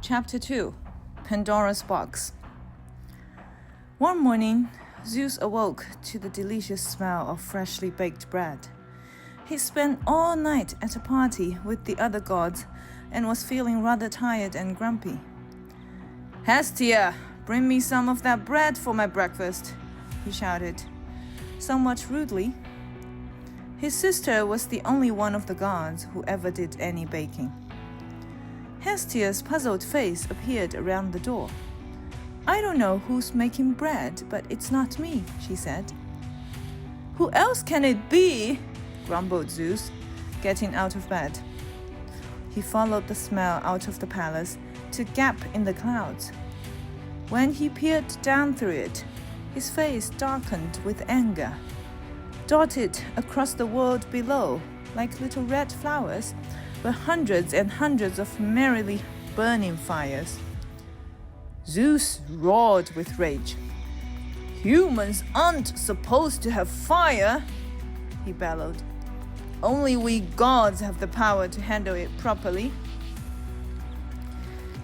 Chapter 2 Pandora's Box. One morning, Zeus awoke to the delicious smell of freshly baked bread. He spent all night at a party with the other gods and was feeling rather tired and grumpy. "Hestia, bring me some of that bread for my breakfast," he shouted, somewhat rudely. His sister was the only one of the gods who ever did any baking. Hestia's puzzled face appeared around the door. "I don't know who's making bread, but it's not me," she said. "Who else can it be?" grumbled Zeus, getting out of bed. He followed the smell out of the palace to a gap in the clouds. When he peered down through it, his face darkened with anger. Dotted across the world below, like little red flowers, were hundreds and hundreds of merrily burning fires. Zeus roared with rage. "Humans aren't supposed to have fire," he bellowed. "Only we gods have the power to handle it properly."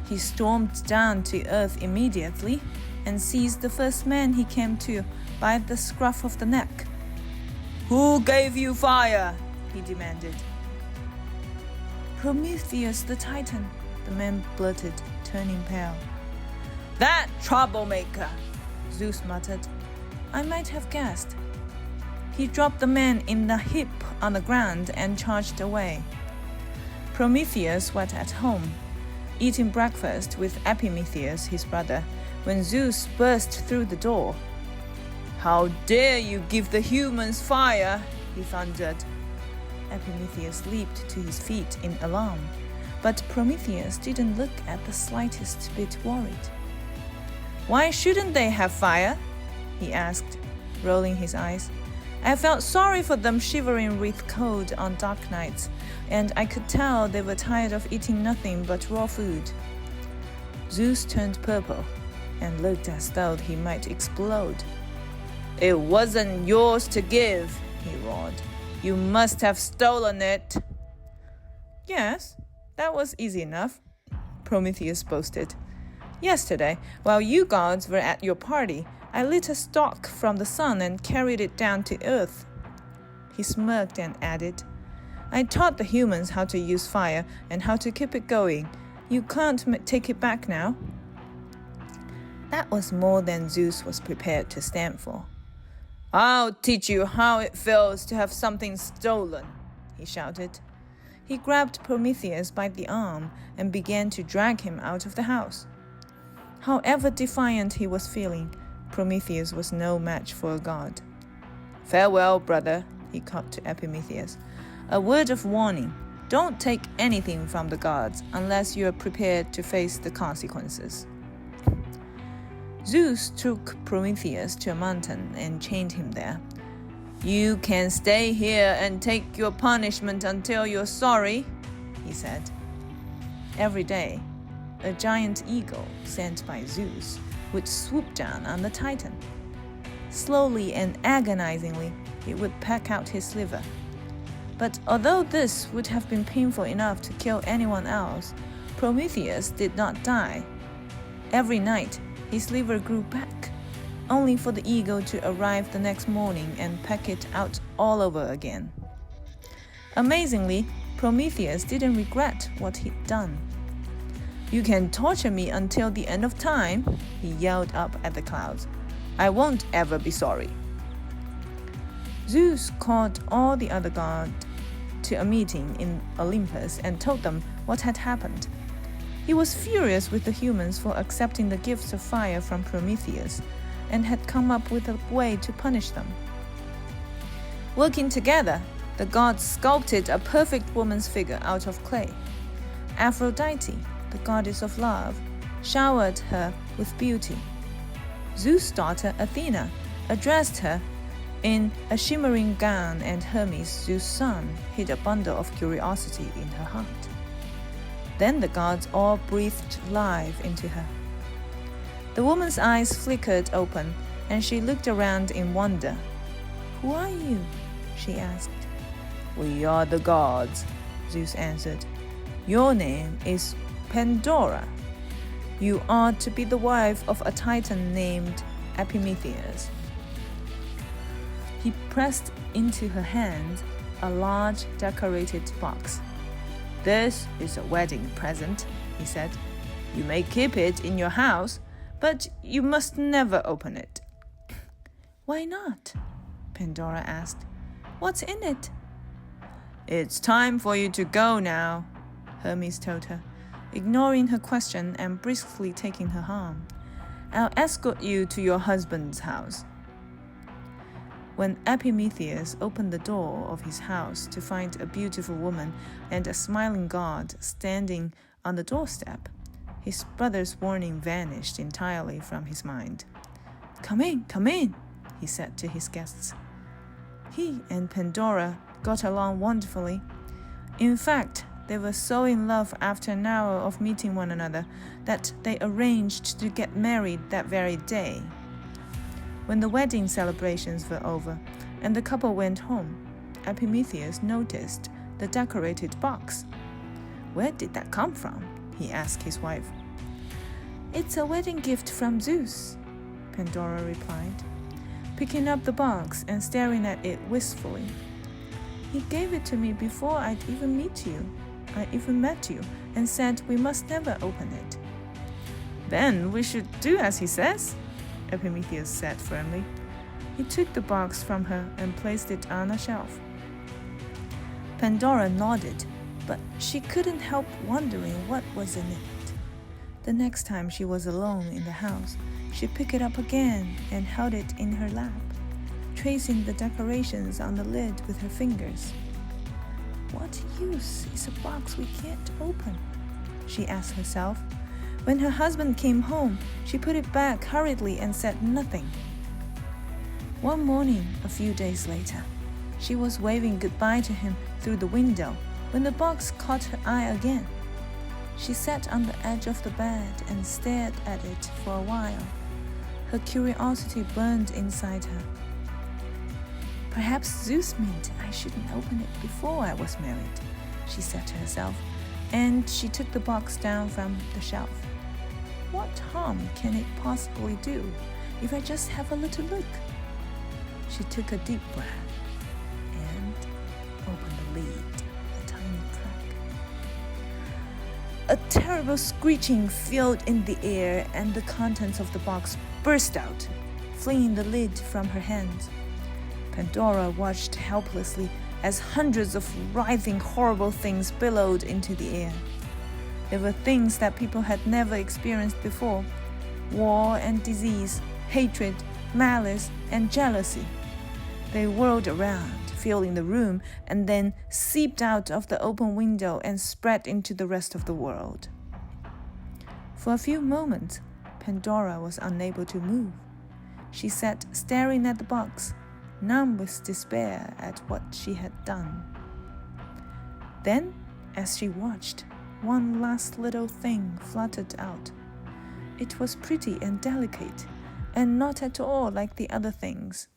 He stormed down to earth immediately and seized the first man he came to by the scruff of the neck. "Who gave you fire?" he demanded. "Prometheus the Titan," the man blurted, turning pale. "That troublemaker," Zeus muttered. "I might have guessed." He dropped the man in the hip on the ground and charged away. Prometheus was at home, eating breakfast with Epimetheus, his brother, when Zeus burst through the door. "How dare you give the humans fire?" he thundered. Epimetheus leaped to his feet in alarm, but Prometheus didn't look at the slightest bit worried. "Why shouldn't they have fire?" he asked, rolling his eyes. "I felt sorry for them shivering with cold on dark nights, and I could tell they were tired of eating nothing but raw food." Zeus turned purple and looked as though he might explode. "It wasn't yours to give," he roared. "You must have stolen it." "Yes, that was easy enough," Prometheus boasted. "Yesterday, while you gods were at your party, I lit a stalk from the sun and carried it down to earth." He smirked and added, "I taught the humans how to use fire and how to keep it going. You can't take it back now." That was more than Zeus was prepared to stand for. "I'll teach you how it feels to have something stolen," he shouted. He grabbed Prometheus by the arm and began to drag him out of the house. However defiant he was feeling, Prometheus was no match for a god. "Farewell, brother," he called to Epimetheus. "A word of warning. Don't take anything from the gods unless you are prepared to face the consequences." Zeus took Prometheus to a mountain and chained him there. "You can stay here and take your punishment until you're sorry," he said. Every day, a giant eagle sent by Zeus would swoop down on the Titan. Slowly and agonizingly, it would peck out his liver. But although this would have been painful enough to kill anyone else, Prometheus did not die. Every night, his liver grew back, only for the eagle to arrive the next morning and peck it out all over again. Amazingly, Prometheus didn't regret what he'd done. "You can torture me until the end of time," he yelled up at the clouds. "I won't ever be sorry." Zeus called all the other gods to a meeting in Olympus and told them what had happened. He was furious with the humans for accepting the gifts of fire from Prometheus and had come up with a way to punish them. Working together, the gods sculpted a perfect woman's figure out of clay. Aphrodite, the goddess of love, showered her with beauty. Zeus' daughter Athena addressed her in a shimmering gown, and Hermes, Zeus' son, hid a bundle of curiosity in her heart. Then the gods all breathed life into her. The woman's eyes flickered open, and she looked around in wonder. "Who are you?" she asked. "We are the gods," Zeus answered. "Your name is Pandora." You are to be the wife of a titan named Prometheus. He pressed into her hand a large decorated box. This is a wedding present, he said. You may keep it in your house, but you must never open it. Why not? Pandora asked. What's in it? It's time for you to go now, Hermes told her, ignoring her question and briskly taking her arm. I'll escort you to your husband's house. When Prometheus opened the door of his house to find a beautiful woman and a smiling god standing on the doorstep, his brother's warning vanished entirely from his mind. Come in, he said to his guests. He and Pandora got along wonderfully. In fact, they were so in love after an hour of meeting one another that they arranged to get married that very day. When the wedding celebrations were over and the couple went home, Prometheus noticed the decorated box. Where did that come from? He asked his wife. It's a wedding gift from Zeus, Pandora replied, picking up the box and staring at it wistfully. He gave it to me before I'd even met you and said we must never open it. Then we should do as he says, Prometheus said firmly. He took the box from her and placed it on a shelf. Pandora nodded, but she couldn't help wondering what was in it. The next time she was alone in the house, she picked it up again and held it in her lap, tracing the decorations on the lid with her fingers. What use is a box we can't open? She asked herself. When her husband came home, she put it back hurriedly and said nothing. One morning, a few days later, she was waving goodbye to him through the window when the box caught her eye again. She sat on the edge of the bed and stared at it for a while. Her curiosity burned inside her. Perhaps Zeus meant I shouldn't open it before I was married, she said to herself, and she took the box down from the shelf. What harm can it possibly do if I just have a little look? She took a deep breath and opened the lid, a tiny crack. A terrible screeching filled in the air, and the contents of the box burst out, flinging the lid from her hands. Pandora watched helplessly as hundreds of writhing, horrible things billowed into the air. They were things that people had never experienced before: war and disease, hatred, malice, and jealousy. They whirled around, filling the room, and then seeped out of the open window and spread into the rest of the world. For a few moments, Pandora was unable to move. She sat staring at the box, numb with despair at what she had done. Then, as she watched, one last little thing fluttered out. It was pretty and delicate, and not at all like the other things.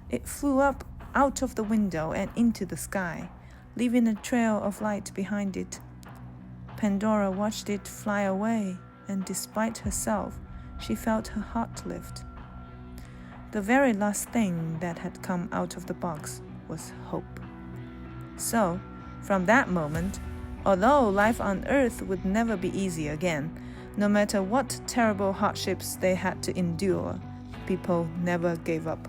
It flew up out of the window and into the sky, leaving a trail of light behind it. Pandora watched it fly away, and despite herself, she felt her heart lift. The very last thing that had come out of the box was hope. So, from that moment, although life on Earth would never be easy again, no matter what terrible hardships they had to endure, people never gave up